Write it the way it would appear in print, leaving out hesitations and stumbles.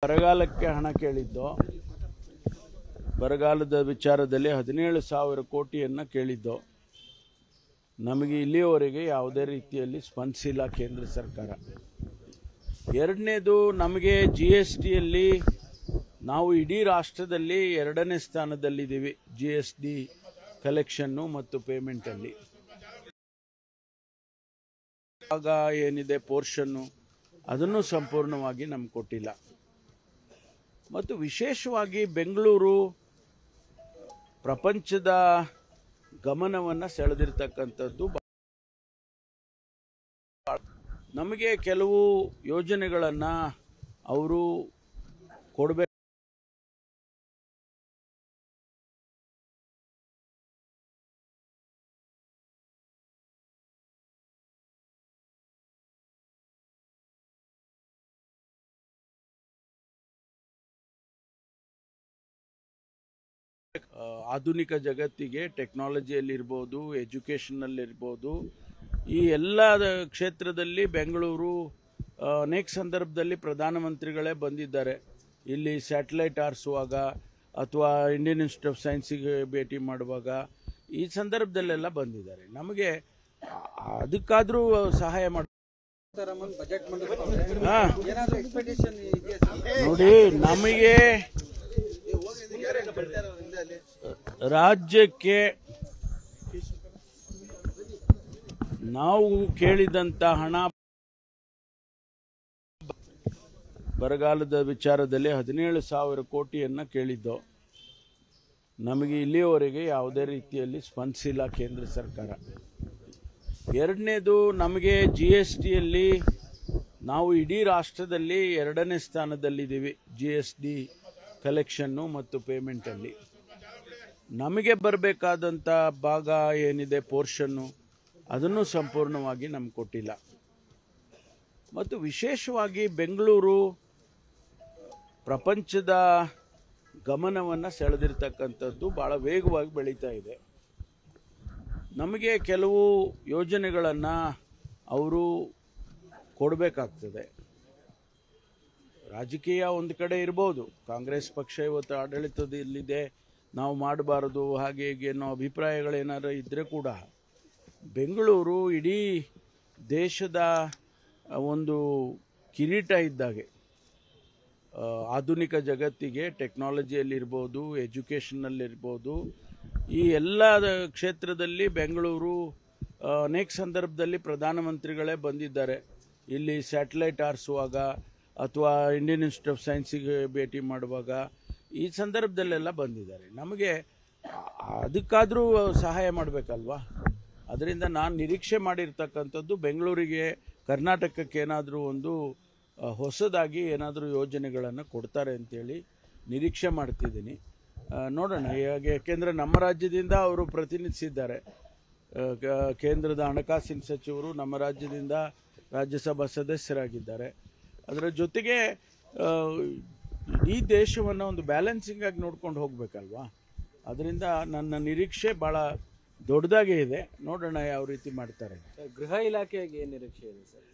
ಬರಗಾಲಕ್ಕೆ ಹಣ ಕೇಳಿದ್ದು, ಬರಗಾಲದ ವಿಚಾರದಲ್ಲಿ 17,000 ಕೋಟಿಯನ್ನು ಕೇಳಿದ್ದು. ನಮಗೆ ಇಲ್ಲಿಯವರೆಗೆ ಯಾವುದೇ ರೀತಿಯಲ್ಲಿ ಸ್ಪಂದಿಸಿಲ್ಲ ಕೇಂದ್ರ ಸರ್ಕಾರ. ಎರಡನೇದು, ನಮಗೆ GSTಯಲ್ಲಿ ನಾವು ಇಡೀ ರಾಷ್ಟ್ರದಲ್ಲಿ 2ನೇ ಸ್ಥಾನದಲ್ಲಿದ್ದೀವಿ. GST ಕಲೆಕ್ಷನ್ನು ಮತ್ತು ಪೇಮೆಂಟಲ್ಲಿ ಆಗ ಏನಿದೆ ಪೋರ್ಷನ್ನು ಅದನ್ನು ಸಂಪೂರ್ಣವಾಗಿ ನಮ್ಗೆ ಕೊಟ್ಟಿಲ್ಲ. ಮತ್ತು ವಿಶೇಷವಾಗಿ ಬೆಂಗಳೂರು ಪ್ರಪಂಚದ ಗಮನವನ್ನು ಸೆಳೆದಿರ್ತಕ್ಕಂಥದ್ದು. ನಮಗೆ ಕೆಲವು ಯೋಜನೆಗಳನ್ನು ಅವರು ಕೊಡಬೇಕು. ಆಧುನಿಕ ಜಗತ್ತಿಗೆ ಟೆಕ್ನಾಲಜಿಯಲ್ಲಿರ್ಬೋದು, ಎಜುಕೇಷನಲ್ಲಿರ್ಬೋದು, ಈ ಎಲ್ಲ ಕ್ಷೇತ್ರದಲ್ಲಿ ಬೆಂಗಳೂರು ಅನೇಕ ಸಂದರ್ಭದಲ್ಲಿ ಪ್ರಧಾನಮಂತ್ರಿಗಳೇ ಬಂದಿದ್ದಾರೆ. ಇಲ್ಲಿ ಸ್ಯಾಟಲೈಟ್ ಆರಿಸುವಾಗ ಅಥವಾ ಇಂಡಿಯನ್ ಇನ್ಸ್ಟಿಟ್ಯೂಟ್ ಆಫ್ ಸೈನ್ಸಿಗೆ ಭೇಟಿ ಮಾಡುವಾಗ ಈ ಸಂದರ್ಭದಲ್ಲೆಲ್ಲ ಬಂದಿದ್ದಾರೆ. ನಮಗೆ ಅದಕ್ಕಾದರೂ ಸಹಾಯ ಮಾಡಿ. ನೋಡಿ, ನಮಗೆ ರಾಜ್ಯಕ್ಕೆ ನಾವು ಕೇಳಿದಂತ ಹಣ ಬರಗಾಲದ ವಿಚಾರದಲ್ಲಿ 17,000 ಕೋಟಿಯನ್ನು ಕೇಳಿದ್ದು. ನಮಗೆ ಇಲ್ಲಿಯವರೆಗೆ ಯಾವುದೇ ರೀತಿಯಲ್ಲಿ ಸ್ಪಂದಿಸಿಲ್ಲ ಕೇಂದ್ರ ಸರ್ಕಾರ. ಎರಡನೇದು, ನಮಗೆ GSTಯಲ್ಲಿ ನಾವು ಇಡೀ ರಾಷ್ಟ್ರದಲ್ಲಿ 2ನೇ ಸ್ಥಾನದಲ್ಲಿದ್ದೀವಿ. GST ಕಲೆಕ್ಷನ್ನು ಮತ್ತು ಪೇಮೆಂಟಲ್ಲಿ ನಮಗೆ ಬರಬೇಕಾದಂಥ ಭಾಗ ಏನಿದೆ ಪೋರ್ಷನ್ನು ಅದನ್ನು ಸಂಪೂರ್ಣವಾಗಿ ನಮ್ಗೆ ಕೊಟ್ಟಿಲ್ಲ. ಮತ್ತು ವಿಶೇಷವಾಗಿ ಬೆಂಗಳೂರು ಪ್ರಪಂಚದ ಗಮನವನ್ನು ಸೆಳೆದಿರ್ತಕ್ಕಂಥದ್ದು ಭಾಳ ವೇಗವಾಗಿ ಬೆಳೀತಾ ಇದೆ. ನಮಗೆ ಕೆಲವು ಯೋಜನೆಗಳನ್ನು ಅವರು ಕೊಡಬೇಕಾಗ್ತದೆ. ರಾಜಕೀಯ ಒಂದು ಕಡೆ ಇರ್ಬೋದು, ಕಾಂಗ್ರೆಸ್ ಪಕ್ಷ ಇವತ್ತು ಆಡಳಿತದಲ್ಲಿದೆ, ನಾವು ಮಾಡಬಾರದು ಹಾಗೆ ಹೀಗೆ ಅನ್ನೋ ಅಭಿಪ್ರಾಯಗಳೇನಾದ್ರು ಇದ್ದರೆ ಕೂಡ ಬೆಂಗಳೂರು ಇಡೀ ದೇಶದ ಒಂದು ಕಿರೀಟ ಇದ್ದಾಗೆ. ಆಧುನಿಕ ಜಗತ್ತಿಗೆ ಟೆಕ್ನಾಲಜಿಯಲ್ಲಿರ್ಬೋದು, ಎಜುಕೇಷನಲ್ಲಿರ್ಬೋದು, ಈ ಎಲ್ಲ ಕ್ಷೇತ್ರದಲ್ಲಿ ಬೆಂಗಳೂರು ಅನೇಕ ಸಂದರ್ಭದಲ್ಲಿ ಪ್ರಧಾನಮಂತ್ರಿಗಳೇ ಬಂದಿದ್ದಾರೆ. ಇಲ್ಲಿ ಸ್ಯಾಟಲೈಟ್ ಆರಿಸುವಾಗ ಅಥವಾ ಇಂಡಿಯನ್ ಇನ್ಸ್ಟಿಟ್ಯೂಟ್ ಆಫ್ ಸೈನ್ಸಿಗೆ ಭೇಟಿ ಮಾಡುವಾಗ ಈ ಸಂದರ್ಭದಲ್ಲೆಲ್ಲ ಬಂದಿದ್ದಾರೆ. ನಮಗೆ ಅದಕ್ಕಾದರೂ ಸಹಾಯ ಮಾಡಬೇಕಲ್ವಾ. ಅದರಿಂದ ನಾನು ನಿರೀಕ್ಷೆ ಮಾಡಿರ್ತಕ್ಕಂಥದ್ದು ಬೆಂಗಳೂರಿಗೆ, ಕರ್ನಾಟಕಕ್ಕೆ ಏನಾದರೂ ಒಂದು ಹೊಸದಾಗಿ ಏನಾದರೂ ಯೋಜನೆಗಳನ್ನು ಕೊಡ್ತಾರೆ ಅಂತೇಳಿ ನಿರೀಕ್ಷೆ ಮಾಡ್ತಿದ್ದೀನಿ. ನೋಡೋಣ. ಯಾಕೆಂದರೆ ನಮ್ಮ ರಾಜ್ಯದಿಂದ ಅವರು ಪ್ರತಿನಿಧಿಸಿದ್ದಾರೆ. ಕೇಂದ್ರದ ಹಣಕಾಸಿನ ಸಚಿವರು ನಮ್ಮ ರಾಜ್ಯದಿಂದ ರಾಜ್ಯಸಭಾ ಸದಸ್ಯರಾಗಿದ್ದಾರೆ. ಅದರ ಜೊತೆಗೆ ಇಡೀ ದೇಶವನ್ನು ಒಂದು ಬ್ಯಾಲೆನ್ಸಿಂಗ್ ಆಗಿ ನೋಡ್ಕೊಂಡು ಹೋಗಬೇಕಲ್ವಾ. ಅದರಿಂದ ನನ್ನ ನಿರೀಕ್ಷೆ ಭಾಳ ದೊಡ್ಡದಾಗೇ ಇದೆ. ನೋಡೋಣ ಯಾವ ರೀತಿ ಮಾಡ್ತಾರೆ. ಗೃಹ ಇಲಾಖೆಗೆ ಏನು ನಿರೀಕ್ಷೆ ಇದೆ ಸರ್?